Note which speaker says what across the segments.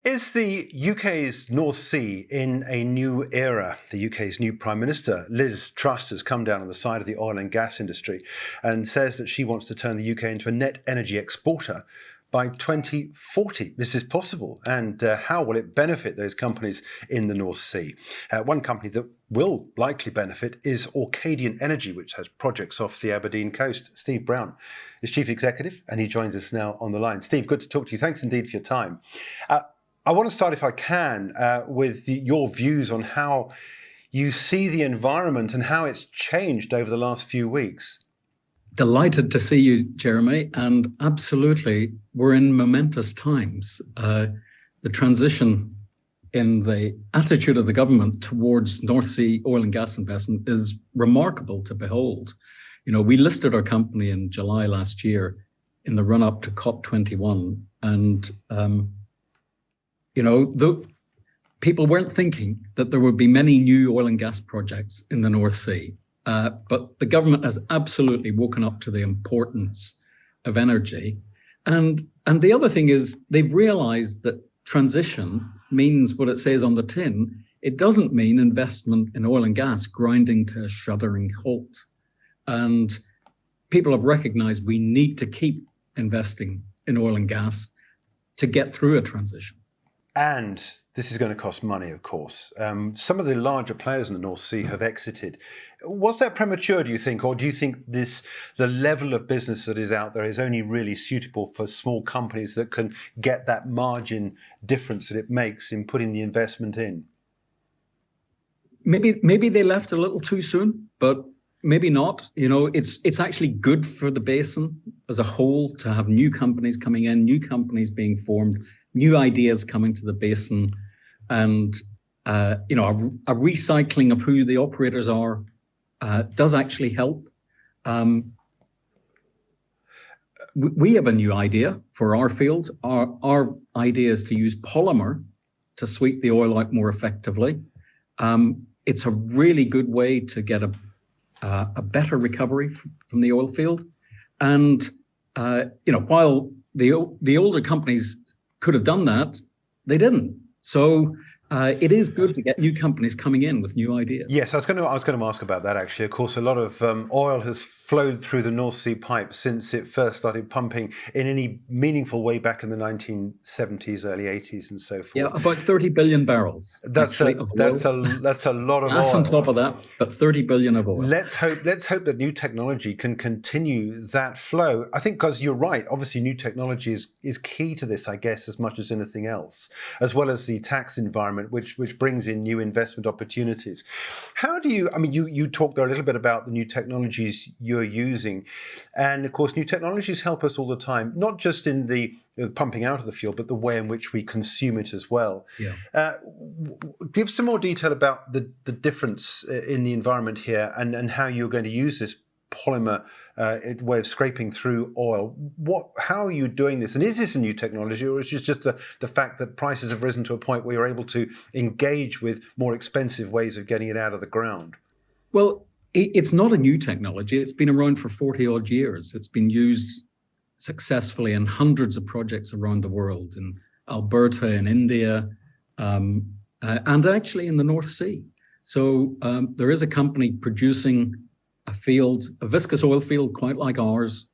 Speaker 1: Is the UK's North Sea in a new era? The UK's new Prime Minister, Liz Truss, has come down on the side of the oil and gas industry and says that she wants to turn the UK into a net energy exporter by 2040. This is possible, and how will it benefit those companies in the North Sea? One company that will likely benefit is Orcadian Energy, which has projects off the Aberdeen coast. Steve Brown is Chief Executive, and he joins us now on the line. Steve, good to talk to you. Thanks indeed for your time. I want to start, if I can, with your views on how you see the environment and how it's changed over the last few weeks.
Speaker 2: Delighted to see you, Jeremy, and absolutely, we're in momentous times. The transition in the attitude of the government towards North Sea oil and gas investment is remarkable to behold. You know, we listed our company in July last year in the run-up to COP21, and people weren't thinking that there would be many new oil and gas projects in the North Sea. But the government has absolutely woken up to the importance of energy. And the other thing is they've realized that transition means what it says on the tin. It doesn't mean investment in oil and gas grinding to a shuddering halt. And people have recognized we need to keep investing in oil and gas to get through a transition.
Speaker 1: And this is going to cost money, of course. Some of the larger players in the North Sea have exited. Was that premature, do you think? Or do you think the level of business that is out there is only really suitable for small companies that can get that margin difference that it makes in putting the investment in?
Speaker 2: Maybe they left a little too soon, but maybe not. You know, it's actually good for the basin as a whole to have new companies coming in, new companies being formed, new ideas coming to the basin, and a recycling of who the operators are does actually help. We have a new idea for our field. Our idea is to use polymer to sweep the oil out more effectively. It's a really good way to get a better recovery from the oil field. And while the older companies could have done that, they didn't. So it is good to get new companies coming in with new ideas.
Speaker 1: Yes, I was going to ask about that, actually. Of course, a lot of oil has flowed through the North Sea pipe since it first started pumping in any meaningful way back in the 1970s, early 80s and so forth.
Speaker 2: Yeah, about 30 billion barrels.
Speaker 1: That's a lot of
Speaker 2: Gas
Speaker 1: oil.
Speaker 2: on top of that, but 30 billion of oil.
Speaker 1: Let's hope that new technology can continue that flow. I think, because you're right, obviously new technology is key to this, I guess, as much as anything else, as well as the tax environment, which brings in new investment opportunities. How do you, you talked there a little bit about the new technologies you're using. And of course, new technologies help us all the time, not just in the pumping out of the field, but the way in which we consume it as well.
Speaker 2: Yeah.
Speaker 1: Give some more detail about the difference in the environment here and how you're going to use this polymer way of scraping through oil. How are you doing this? And is this a new technology, or is it just the fact that prices have risen to a point where you're able to engage with more expensive ways of getting it out of the ground?
Speaker 2: Well, it's not a new technology. It's been around for 40 odd years. It's been used successfully in hundreds of projects around the world, in Alberta, in India, and actually in the North Sea. So there is a company producing a viscous oil field quite like ours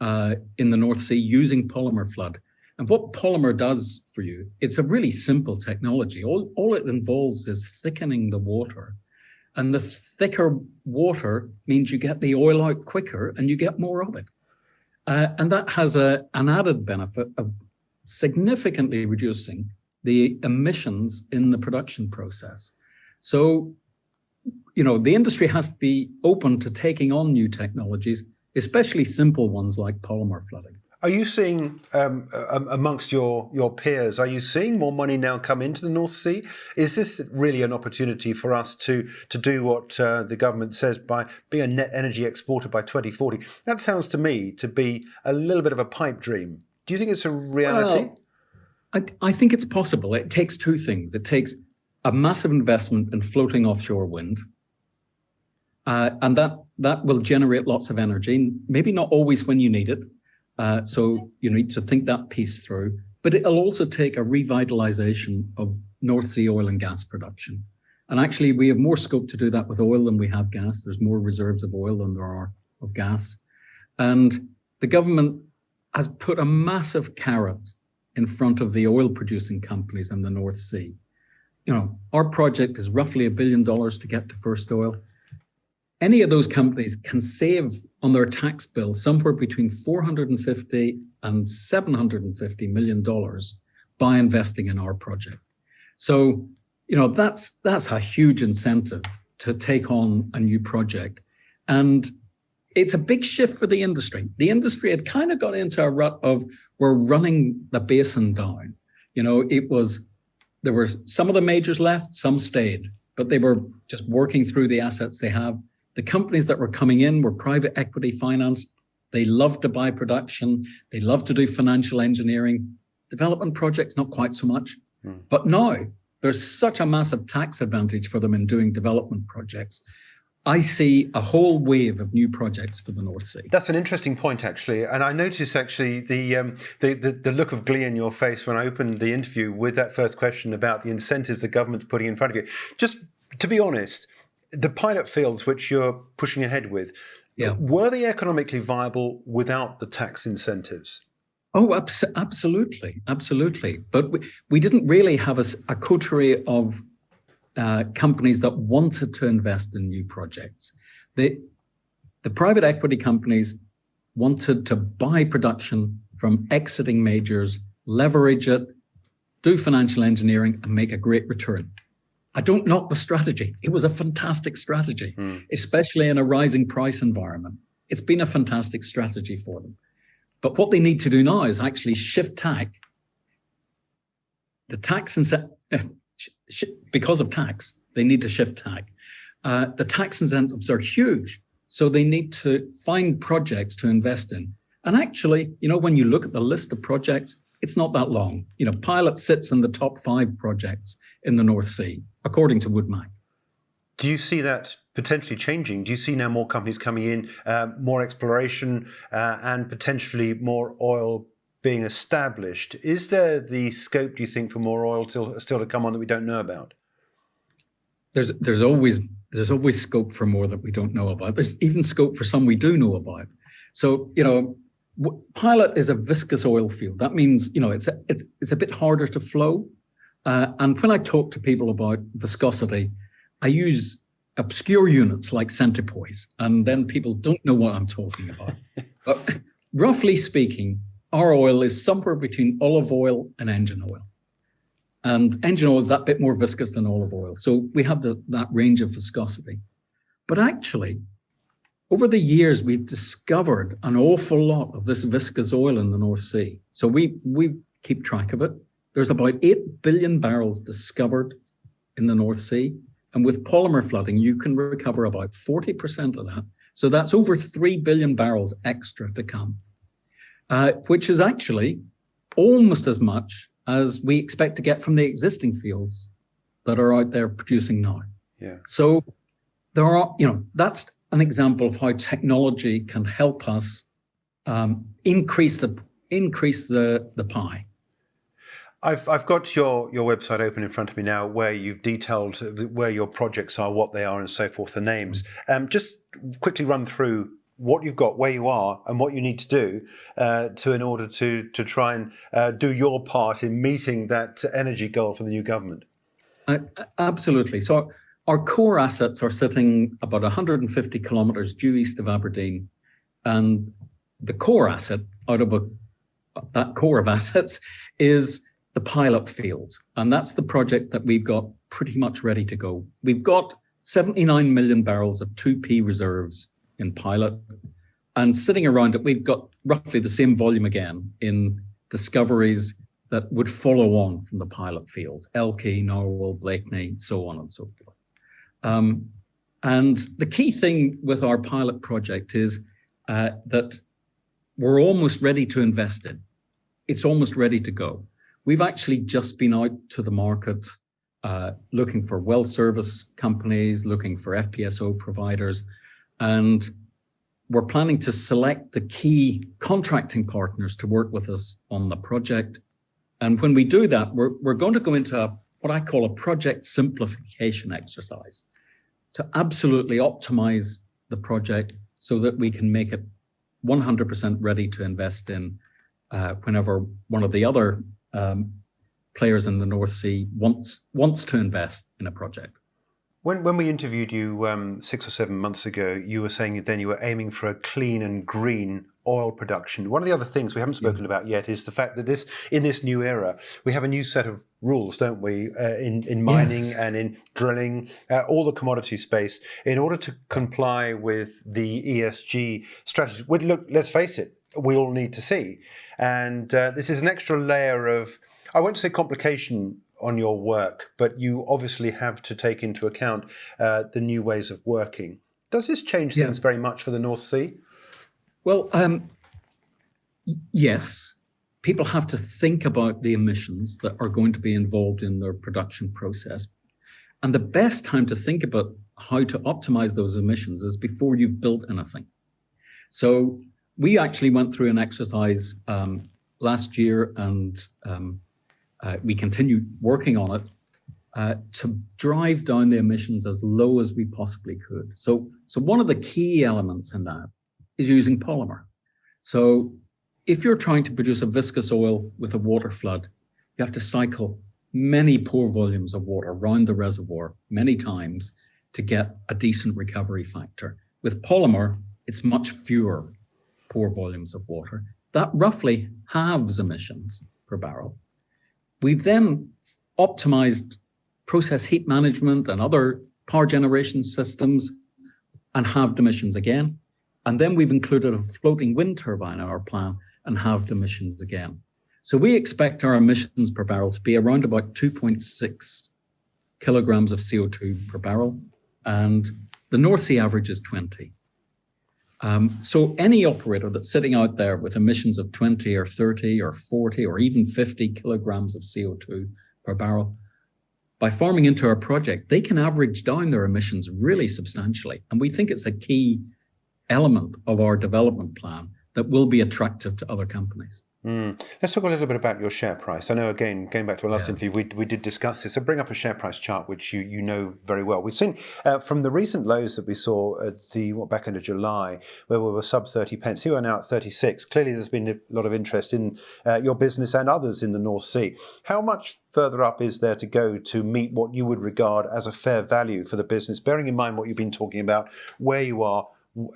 Speaker 2: in the North Sea using polymer flood. And what polymer does for you, it's a really simple technology. All it involves is thickening the water. And the thicker water means you get the oil out quicker and you get more of it. And that has an added benefit of significantly reducing the emissions in the production process. So, the industry has to be open to taking on new technologies, especially simple ones like polymer flooding.
Speaker 1: Are you seeing, amongst your peers, are you seeing more money now come into the North Sea? Is this really an opportunity for us to do what the government says by being a net energy exporter by 2040? That sounds to me to be a little bit of a pipe dream. Do you think it's a reality?
Speaker 2: Well, I think it's possible. It takes two things. It takes a massive investment in floating offshore wind, and that will generate lots of energy, maybe not always when you need it. So you need to think that piece through. but it'll also take a revitalization of North Sea oil and gas production. And actually, we have more scope to do that with oil than we have gas. There's more reserves of oil than there are of gas. And the government has put a massive carrot in front of the oil producing companies in the North Sea. Our project is roughly $1 billion to get to first oil. Any of those companies can save on their tax bill somewhere between $450 and $750 million by investing in our project. So, that's a huge incentive to take on a new project. And it's a big shift for the industry. The industry had kind of got into a rut of, we're running the basin down. There were some of the majors left, some stayed, but they were just working through the assets they have. The companies that were coming in were private equity financed. They love to buy production. They love to do financial engineering. Development projects, not quite so much. But now there's such a massive tax advantage for them in doing development projects. I see a whole wave of new projects for the North Sea.
Speaker 1: That's an interesting point, actually. And I noticed, actually, the look of glee in your face when I opened the interview with that first question about the incentives the government's putting in front of you. Just to be honest, the pilot fields which you're pushing ahead with, were they economically viable without the tax incentives?
Speaker 2: Oh, absolutely. Absolutely. But we didn't really have a coterie of companies that wanted to invest in new projects. The private equity companies wanted to buy production from exiting majors, leverage it, do financial engineering, and make a great return. I don't knock the strategy. It was a fantastic strategy, especially in a rising price environment. It's been a fantastic strategy for them. But what they need to do now is actually shift tack. The tax because of tax, they need to shift tack. The tax incentives are huge, so they need to find projects to invest in. And actually, when you look at the list of projects, it's not that long. Pilot sits in the top 5 projects in the North Sea, according to Woodmac.
Speaker 1: Do you see that potentially changing? Do you see now more companies coming in, more exploration, and potentially more oil being established? Is there the scope, do you think, for more oil still to come on that we don't know about?
Speaker 2: There's always scope for more that we don't know about. There's even scope for some we do know about. So, pilot is a viscous oil field. That means, it's a bit harder to flow. And when I talk to people about viscosity, I use obscure units like centipoise, and then people don't know what I'm talking about. But roughly speaking, our oil is somewhere between olive oil and engine oil. And engine oil is that bit more viscous than olive oil. So we have that range of viscosity. But actually, over the years, we've discovered an awful lot of this viscous oil in the North Sea. So we keep track of it. There's about 8 billion barrels discovered in the North Sea. And with polymer flooding, you can recover about 40% of that. So that's over 3 billion barrels extra to come, which is actually almost as much as we expect to get from the existing fields that are out there producing now.
Speaker 1: Yeah.
Speaker 2: So there are, that's an example of how technology can help us increase the pie.
Speaker 1: I've got your website open in front of me now, where you've detailed where your projects are, what they are, and so forth, the names. Just quickly run through what you've got, where you are, and what you need to do in order to try and do your part in meeting that energy goal for the new government.
Speaker 2: Absolutely. So our core assets are sitting about 150 kilometres due east of Aberdeen, and the core asset out of that core of assets is the pilot field. And that's the project that we've got pretty much ready to go. We've got 79 million barrels of 2P reserves in pilot. And sitting around it, we've got roughly the same volume again in discoveries that would follow on from the pilot field: Elkey, Narwhal, Blakeney, so on and so forth. And the key thing with our pilot project is that we're almost ready to invest in. It's almost ready to go. We've actually just been out to the market looking for well service companies, looking for FPSO providers, and we're planning to select the key contracting partners to work with us on the project. And when we do that, we're going to go into what I call a project simplification exercise to absolutely optimize the project so that we can make it 100% ready to invest in whenever one of the other players in the North Sea wants to invest in a project.
Speaker 1: When we interviewed you 6 or 7 months ago, you were saying then you were aiming for a clean and green oil production. One of the other things we haven't spoken about yet is the fact that in this new era, we have a new set of rules, don't we, in mining and in drilling, all the commodity space, in order to comply with the ESG strategy. Look, let's face it, we all need to see. And this is an extra layer of, I won't say complication on your work, but you obviously have to take into account the new ways of working. Does this change things very much for the North Sea?
Speaker 2: Well, yes. People have to think about the emissions that are going to be involved in their production process. And the best time to think about how to optimize those emissions is before you've built anything. So we actually went through an exercise last year, and we continued working on it to drive down the emissions as low as we possibly could. So one of the key elements in that is using polymer. So if you're trying to produce a viscous oil with a water flood, you have to cycle many pore volumes of water around the reservoir many times to get a decent recovery factor. With polymer, it's much fewer pore volumes of water. That roughly halves emissions per barrel. We've then optimized process heat management and other power generation systems and halved emissions again. And then we've included a floating wind turbine in our plan and halved emissions again. So we expect our emissions per barrel to be around about 2.6 kilograms of CO2 per barrel. And the North Sea average is 20. So any operator that's sitting out there with emissions of 20 or 30 or 40 or even 50 kilograms of CO2 per barrel, by farming into our project, they can average down their emissions really substantially. And we think it's a key element of our development plan that will be attractive to other companies.
Speaker 1: Let's talk a little bit about your share price. I know, again, going back to our last interview, we did discuss this. So bring up a share price chart, which you know very well. We've seen from the recent lows that we saw at the back end of July, where we were sub 30 pence. Here we are now at 36. Clearly, there's been a lot of interest in your business and others in the North Sea. How much further up is there to go to meet what you would regard as a fair value for the business, bearing in mind what you've been talking about, where you are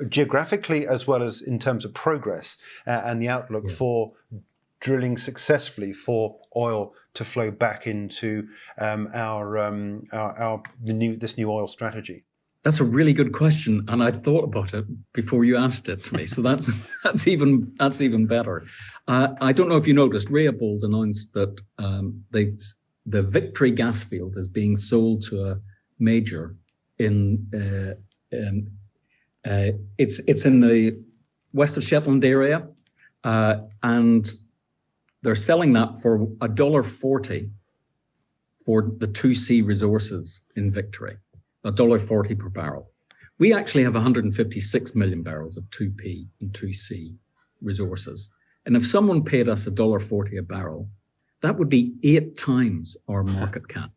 Speaker 1: geographically as well as in terms of progress and the outlook for drilling successfully for oil to flow back into this new oil strategy?
Speaker 2: That's a really good question, and I'd thought about it before you asked it to me. So that's even better. I don't know if you noticed, Rehobold announced that the Victory gas field is being sold to a major it's in the west of Shetland area, and they're selling that for $1.40 for the 2C resources in Victory, $1.40 per barrel. We actually have 156 million barrels of 2P and 2C resources. And if someone paid us $1.40 a barrel, that would be 8 times our market cap.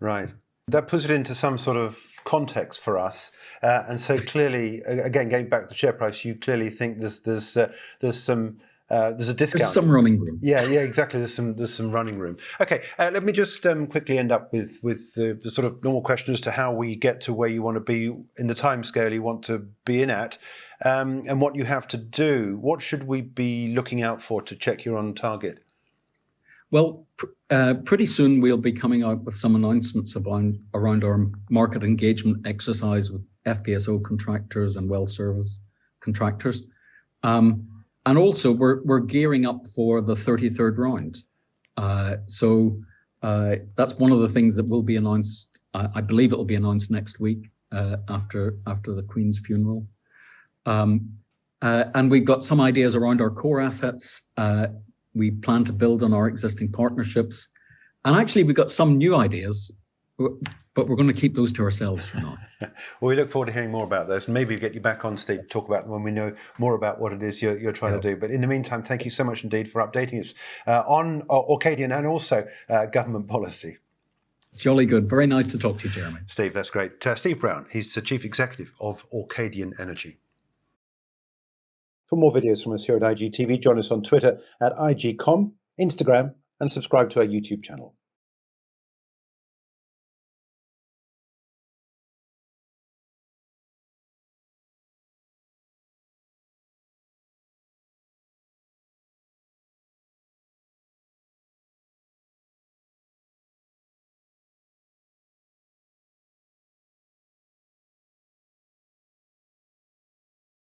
Speaker 2: Right.
Speaker 1: That puts it into some sort of context for us, and so clearly, again, going back to the share price, you clearly think there's a discount.
Speaker 2: There's some running room.
Speaker 1: Yeah, exactly. There's some running room. Okay, let me just quickly end up with the sort of normal question as to how we get to where you want to be in the time scale you want to be in at, and what you have to do. What should we be looking out for to check you're on target?
Speaker 2: Well, pretty soon we'll be coming out with some announcements around our market engagement exercise with FPSO contractors and well service contractors. And also we're gearing up for the 33rd round. So that's one of the things that will be announced. I believe it will be announced next week after the Queen's funeral. And we've got some ideas around our core assets. We plan to build on our existing partnerships. And actually, we've got some new ideas. but we're going to keep those to ourselves for now.
Speaker 1: Well, we look forward to hearing more about those. Maybe get you back on, Steve, to talk about them when we know more about what it is you're trying to do. But in the meantime, thank you so much indeed for updating us on Orcadian and also government policy.
Speaker 2: Jolly good. Very nice to talk to you, Jeremy.
Speaker 1: Steve, that's great. Steve Brown, he's the Chief Executive of Orcadian Energy. For more videos from us here at IGTV, join us on Twitter at IGCom, Instagram, and subscribe to our YouTube channel.